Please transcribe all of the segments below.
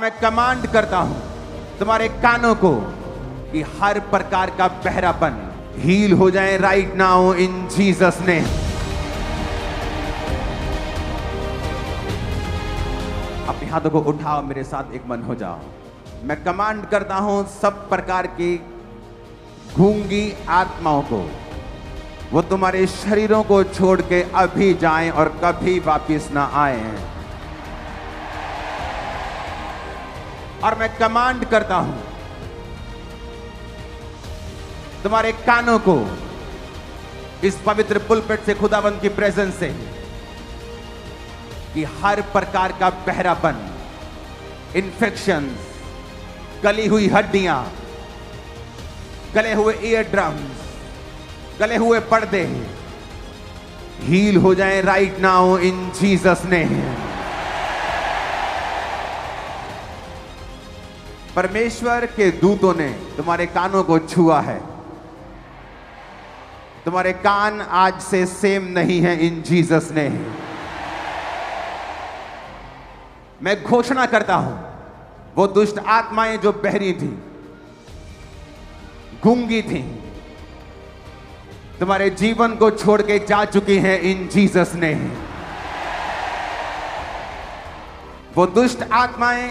मैं कमांड करता हूं तुम्हारे कानों को कि हर प्रकार का बहरापन हील हो जाए right now in Jesus name. अपने हाथों को उठाओ, मेरे साथ एक मन हो जाओ। मैं कमांड करता हूं सब प्रकार की गूंगी आत्माओं को, वो तुम्हारे शरीरों को छोड़ के अभी जाएं और कभी वापस ना आए। और मैं कमांड करता हूं तुम्हारे कानों को इस पवित्र पुलपिट से, खुदावंद की प्रेजेंस से, कि हर प्रकार का बहरापन, इन्फेक्शंस, गली हुई हड्डियां, गले हुए ईयर ड्रम्स, गले हुए पर्दे हील हो जाएं right now in Jesus name. परमेश्वर के दूतों ने तुम्हारे कानों को छुआ है। तुम्हारे कान आज से सेम नहीं है इन जीसस नेम। मैं घोषणा करता हूं वो दुष्ट आत्माएं जो बहरी थी, गूंगी थी, तुम्हारे जीवन को छोड़ के जा चुकी हैं इन जीसस नेम। वो दुष्ट आत्माएं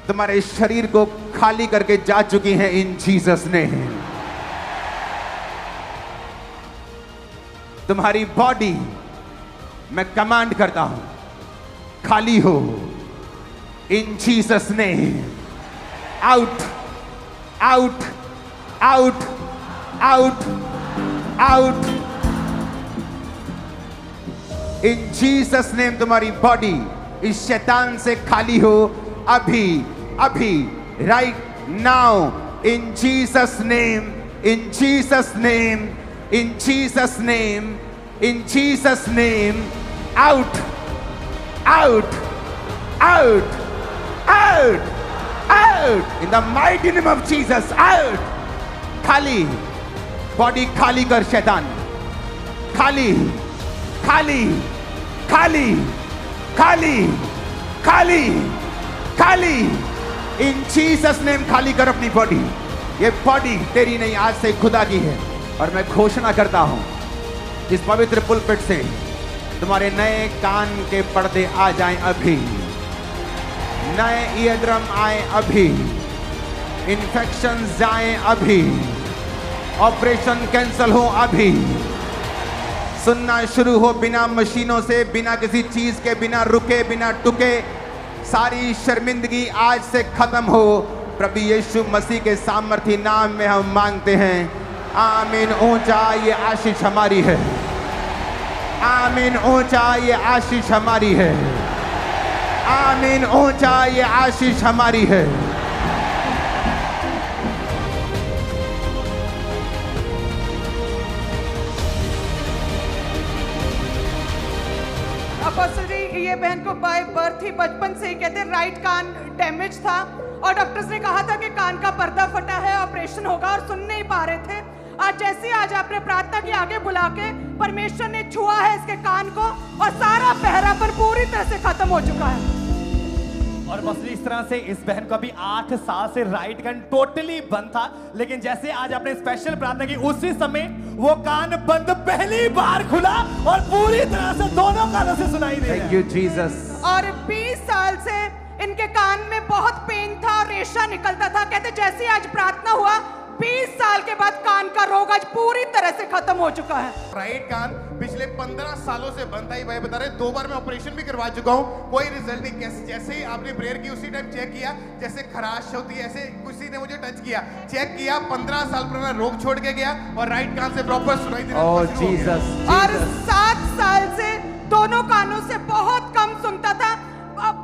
तुम्हारे शरीर को खाली करके जा चुकी हैं इन जीसस नेम। तुम्हारी बॉडी मैं कमांड करता हूं खाली हो इन Jesus name. Out out out out out in Jesus name. तुम्हारी बॉडी इस शैतान से खाली हो अभी अभी, right now in Jesus name, in Jesus name, in Jesus name, in Jesus name. Out out out out out in the mighty name of Jesus. Out. खाली body खाली कर शैतान, खाली खाली खाली खाली खाली खाली इन जीसस नेम। खाली कर अपनी बॉडी। ये बॉडी तेरी नहीं, आज से खुदा की है। और मैं घोषणा करता हूं इस पवित्र पुलपिट से तुम्हारे नए कान के पर्दे आ जाएं अभी, नए ईयरड्रम आए अभी, इन्फेक्शन जाएं अभी, ऑपरेशन कैंसल हो अभी, सुनना शुरू हो बिना मशीनों से, बिना किसी चीज के, बिना रुके, बिना टुके। सारी शर्मिंदगी आज से खत्म हो। प्रभु यीशु मसीह के सामर्थी नाम में हम मांगते हैं, आमीन। ऊंचा ये आशीष हमारी है, आमीन। ऊंचा ये आशीष हमारी है, आमीन। ऊंचा ये आशीष हमारी है। अपोस्टल जी, ये बहन को बाय बर्थ ही, बचपन से ही कहते राइट कान डैमेज था और डॉक्टर्स ने कहा था कि कान का पर्दा फटा है, ऑपरेशन होगा, और सुन नहीं पा रहे थे। आज आपने प्रार्थना की, आगे बुला के परमेश्वर ने छुआ है इसके कान को और सारा बहरापन पूरी तरह से खत्म हो चुका है। और बस इस तरह से इस बहन को अभी 8 साल से राइट कान टोटली बंद था, लेकिन जैसे आज आपने स्पेशल प्रार्थना की उसी समय वो कान बंद पहली बार खुला और पूरी तरह से दोनों कानों से सुनाई दे रहा है। Thank you Jesus. और 20 साल से इनके कान में बहुत पेन था और रेशा निकलता था। कहते जैसे आज प्रार्थना हुआ 20 साल के बाद कान का रोग आज पूरी तरह से खत्म हो चुका है। राइट कान पिछले 15 सालों से बंद था। ये भाई बता रहे 2 बार मैं ऑपरेशन भी करवा चुका हूँ, कोई रिजल्ट नहीं। कैसे जैसे ही आपने प्रेयर की उसी टाइम चेक किया, जैसे खराश होती है ऐसे किसी ने मुझे टच किया, चेक किया, 15 साल पुराना रोग छोड़ के गया और राइट कान से प्रॉपर सुनाई देना शुरू हो गया। और 7 साल से दोनों कानों से बहुत कम सुनता था,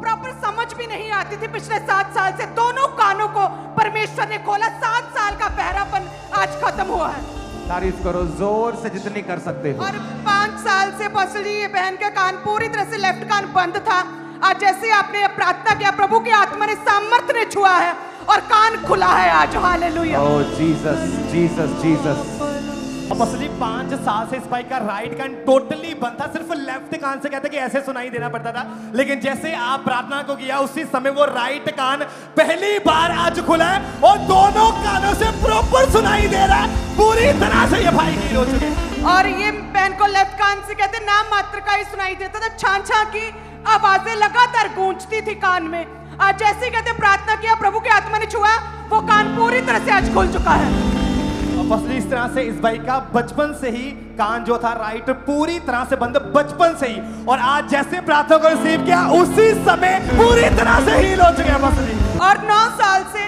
प्रॉपर समझ भी नहीं आती थी। पिछले 7 साल से दोनों कानों को परमेश्वर ने खोला। 7 साल का बहरापन आज खत्म हुआ है। तारीफ करो जोर से जितनी कर सकते हो। और 5 साल से पास्टर जी ये बहन का कान पूरी तरह से लेफ्ट कान बंद था। आज जैसे आपने प्रार्थना किया, प्रभु की आत्मा ने सामर्थ्य ने छुआ है और कान खुला है आज। हालेलुया। ओह जीसस जीसस जीसस। अब असली 5 साल से इस भाई का राइट कान टोटली बंद था, सिर्फ लेफ्ट कान से कहते कि ऐसे सुनाई देना पड़ता था। लेकिन जैसे आप प्रार्थना को किया उसी समय वो राइट कान पहली बार आज खुला है और दोनों कानों से प्रॉपर सुनाई दे रहा है। पूरी तरह से ये भाई हील हो चुके हैं। और ये बहन को लेफ्ट कान से कहते नाम मात्र का ही सुनाई देता था, छां छां की आवाजें लगातार गूंजती थी कान में। आज जैसे ही कहते प्रार्थना किया, प्रभु की आत्मा ने छुआ, वो कान पूरी तरह से आज खुल चुका है। और इस तरह से इस भाई का बचपन से ही कान जो था राइट पूरी तरह से बंद, बचपन से ही। और आज जैसे प्रार्थना को रिसीव किया उसी समय पूरी तरह से हील हो चुके हैं। और 9 साल से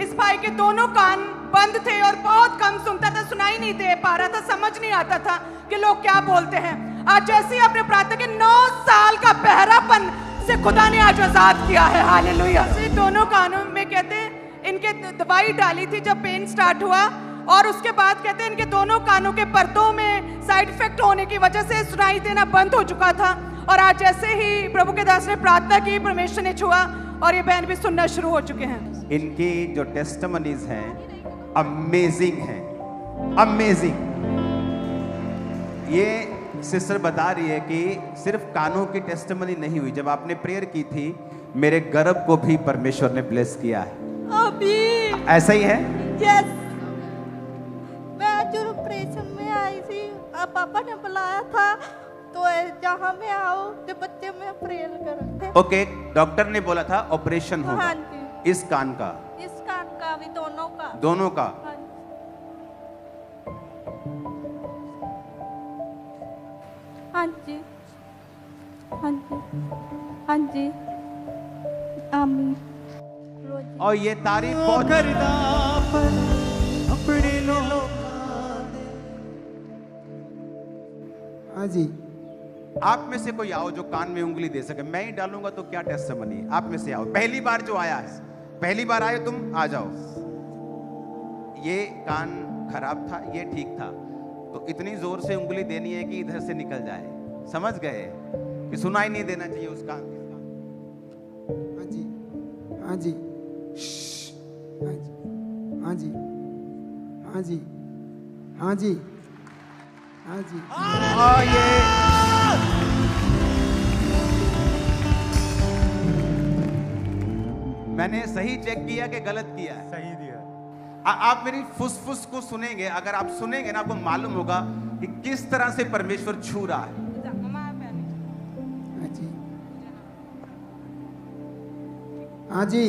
इस भाई के दोनों कान बंद थे और बहुत कम सुनता था, सुनाई नहीं दे पा रहा था, समझ नहीं आता था कि लोग क्या बोलते हैं। आज जैसे ही आपने प्रार्थना की, 9 साल का बहरापन से खुदा ने आज आजाद किया है। हालेलुया। दोनों कानों में कहते इनके दवाई डाली थी जब पेन स्टार्ट हुआ, और उसके बाद कहते हैं इनके दोनों कानों के पर्दों में साइड इफेक्ट होने की वजह से सुनाई देना बंद हो चुका था। और आज जैसे ही प्रभु के दास ने प्रार्थना की, परमेश्वर ने छुआ और ये बहन भी सुनना शुरू हो चुके हैं। इनकी जो टेस्टमनीज हैं अमेजिंग हैं, अमेजिंग। ये सिस्टर बता रही है कि सिर्फ कानों की टेस्टमनी नहीं हुई, जब आपने प्रेयर की थी मेरे गर्भ को भी परमेश्वर ने ब्लेस किया है। अभी ऐसा ही है? यस, मैं जो ऑपरेशन में आई थी, पापा ने बुलाया था तो जहाँ मैं आओ तो बच्चे में प्रेयर कर रहे थे। ओके, डॉक्टर ने बोला था ऑपरेशन होगा। हाँ जी। इस कान का, इस कान का भी, दोनों का। दोनों का। हाँ जी, हाँ जी, हाँ जी, आमीन। और ये तारीफ बहुत अपने लोग। हाँ जी, आप में से कोई आओ जो कान में उंगली दे सके। मैं ही डालूंगा तो क्या टेस्टमनी है। आप में से आओ, पहली बार जो आया है, पहली बार आए तुम, आ जाओ। ये कान खराब था, ये ठीक था, तो इतनी जोर से उंगली देनी है कि इधर से निकल जाए। समझ गए कि सुनाई नहीं देना चाहिए उस कान। हाँ जी, हाँ जी, हाँ जी, हाँ जी, हाँ जी, हाँ जी, हाँ जी। ये मैंने सही चेक किया कि गलत किया है? सही दिया। आप मेरी फुसफुस को सुनेंगे, अगर आप सुनेंगे ना आपको मालूम होगा कि किस तरह से परमेश्वर छू रहा है। हाँ जी,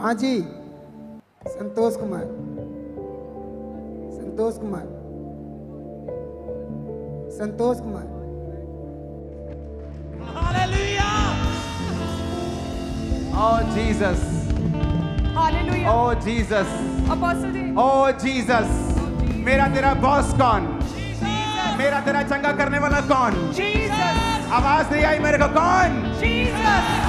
हाँ जी, Santosh Kumar, Santosh Kumar, Santosh Kumar. Oh Jesus, hallelujah. oh Jesus, apostle ji, oh Jesus, मेरा तेरा बॉस कौन? मेरा तेरा चंगा करने वाला कौन? जीसस, आवाज नहीं आई मेरे को, कौन? जीसस।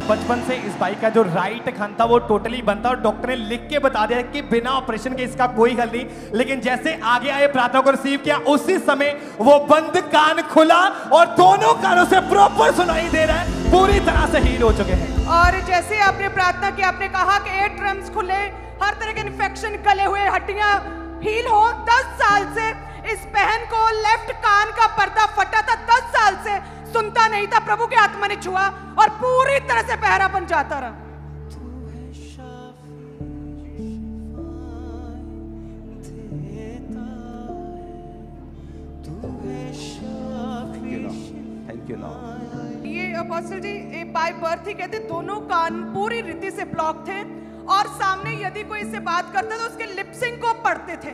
बचपन से इस भाई का जो राइट कान था वो टोटली बंद था और डॉक्टर ने लिख के बता दिया कि बिना ऑपरेशन के इसका कोई हल नहीं। लेकिन जैसे आगे आए प्रार्थना को रिसीव किया उसी समय वो बंद कान खुला और दोनों कानों से प्रॉपर सुनाई दे रहा है, पूरी तरह से हील हो चुके हैं। और जैसे आपने प्रार्थना की, आपने कहा कि 8 ड्रम्स खुले, हर तरह के इन्फेक्शन, गले हुए हड्डियां हील हो। 10 साल से इस बहन को लेफ्ट कान का पर्दा फटा था, 10 साल से सुनता नहीं था। प्रभु की आत्मा ने छुआ और पूरी तरह से बहरापन जाता रहा। Thank you Lord. ये अपोस्टल जी बाय बर्थ ही कहते दोनों कान पूरी रीति से ब्लॉक थे और सामने यदि कोई इससे बात करता तो उसके लिपसिंग को पढ़ते थे,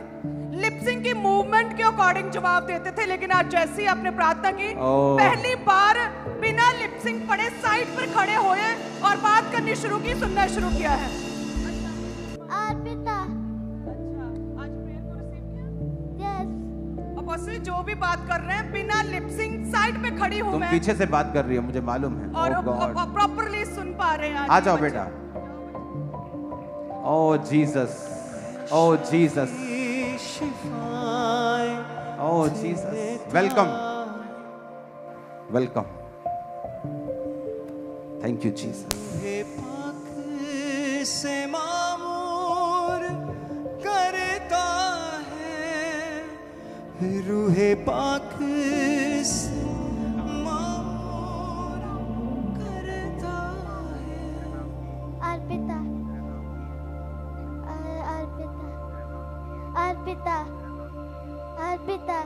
लिपसिंग की मूवमेंट के अकॉर्डिंग जवाब देते थे। लेकिन आज जैसे ही आपने प्रार्थना की, पहली बार बिना लिपसिंग पढ़े साइड पर खड़े हुए और बात करनी शुरू की, सुनना शुरू किया है। अर्पिता, आज प्रेयर को रिसीव किया? यस। अपोस्टल जो भी बात कर रहे हैं बिना लिपसिंग साइड पे खड़ी हूं तुम मैं, पीछे से बात कर रही हो, मुझे मालूम है। और Oh God. प्रॉपरली सुन पा रहे हैं। आ जाओ बेटा। Oh Jesus, oh Jesus, oh Jesus, welcome, welcome, thank you Jesus. से मामूर कर रूहे पाक अर्पिता अर्पिता अर्पिता अर्पिता।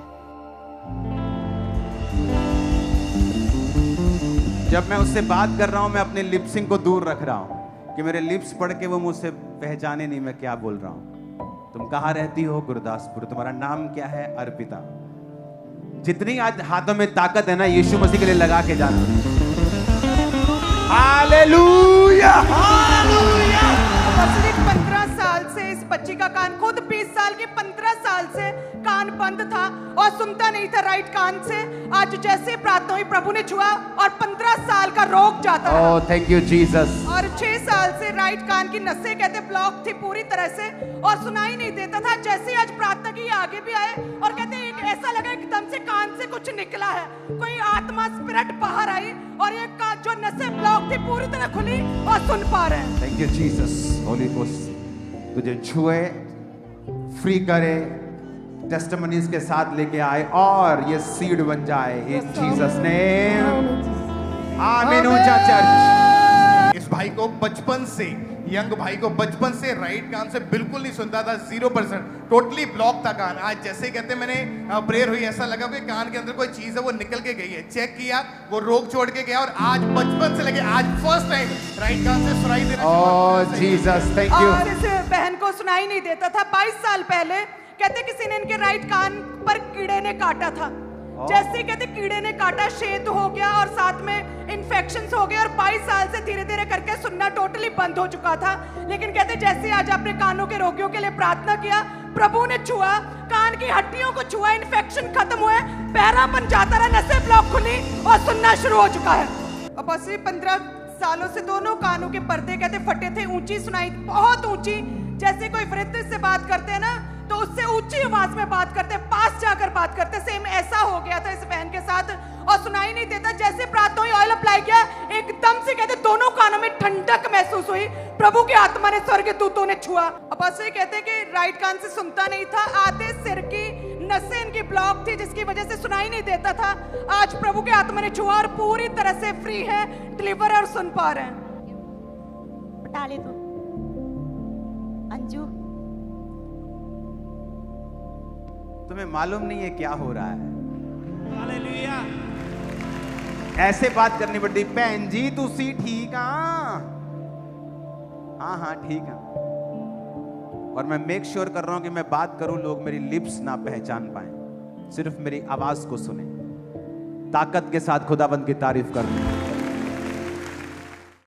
जब मैं उससे बात कर रहा हूं, मैं अपने लिप्सिंग को दूर रख रहा हूं कि मेरे लिप्स पढ़ के वो मुझसे पहचाने नहीं मैं क्या बोल रहा हूं। तुम कहाँ रहती हो? गुरदासपुर। तुम्हारा नाम क्या है? अर्पिता। जितनी आज हाथों में ताकत है ना, यीशु मसीह के लिए लगा के जाना। Hallelujah hallelujah. 15 साल से इस बच्ची का कान, खुद 20 साल की 15 साल से कान बंद था और सुनता नहीं था राइट कान से। आज जैसे प्रार्थना हुई प्रभु ने छुआ और 15 साल का रोग जाता है। Oh thank you Jesus. और 6 साल से राइट कान की नसें कहते ब्लॉक थी पूरी तरह से और सुनाई नहीं देता था। जैसे आज प्रार्थना की आगे भी आए और कहते एक ऐसा लगा एकदम से कान से कुछ निकला है, कोई आत्मा स्पिरिट बाहर आई और ये जो नसें ब्लॉक थी पूरी तरह खुली और सुन पा रहे हैं। Thank you Jesus. Holi ghost तुझे छुए, फ्री करे, टेस्टिमनीज के साथ लेके आए और ये सीड बन जाए इन जीसस नेम। आमीन। ऊंचा चर्च। इस भाई को बचपन से, यंग भाई को बचपन से राइट कान से बिल्कुल नहीं सुनता था, 0%, टोटली ब्लॉक था कान। आज जैसे कहते मैंने प्रेयर हुई, ऐसा लगा कि कान के अंदर कोई चीज है वो निकल के गई है। चेक किया, वो रोग छोड़ के गया और आज बचपन से लेके आज फर्स्ट टाइम राइट कान से सुनाई देना। ओह जीसस थैंक यू। और इस बहन को सुनाई नहीं देता था। 22 साल पहले कहते किसी ने इनके राइट कान पर कीड़े ने काटा था। जैसे कहते कीड़े ने काटा, छेद हो गया और साथ में इन्फेक्शंस हो गए और 22 साल से धीरे धीरे करके सुनना टोटली बंद हो चुका था। लेकिन कहते जैसे आज अपने कानों के रोगियों के लिए प्रार्थना किया, प्रभु ने छुआ, कान की हड्डियों को छुआ, इन्फेक्शन खत्म हुए, बहरापन जाता रहा, नसें ब्लॉक खुली और सुनना शुरू हो चुका है। और बस 15 सालों से दोनों कानों के पर्दे कहते फटे थे, ऊंची सुनाई, बहुत ऊंची। जैसे कोई वृद्ध से बात करते हैं ना तो उससे ऊंची आवाज में बात करते, पास जाकर बात करते। सेम ऐसा हो गया था इस बहन के साथ और सुनाई नहीं देता। जैसे प्रार्थना हुई, ऑयल अप्लाई किया, एकदम से कहते दोनों कानों में ठंडक महसूस हुई। प्रभु की आत्मा ने, स्वर्ग दूतों ने छुआ। अब ऐसे कहते कि राइट कान से सुनता नहीं था, आधे सिर की नसें इनकी ब्लॉक थी जिसकी वजह से सुनाई नहीं देता था। आज प्रभु की आत्मा ने छुआ और पूरी तरह से फ्री है, डिलीवर और सुन पा रहे हैं। बता ले तू अंजू, तुम्हें मालूम नहीं है क्या हो रहा है। हालेलुया। ऐसे बात करनी पड़ती, भैन जी तुसी ठीक हाँ? हाँ ठीक है। और मैं मेक श्योर कर रहा हूं कि मैं बात करूं, लोग मेरी लिप्स ना पहचान पाए, सिर्फ मेरी आवाज को सुने। ताकत के साथ खुदाबंद की तारीफ कर दूं।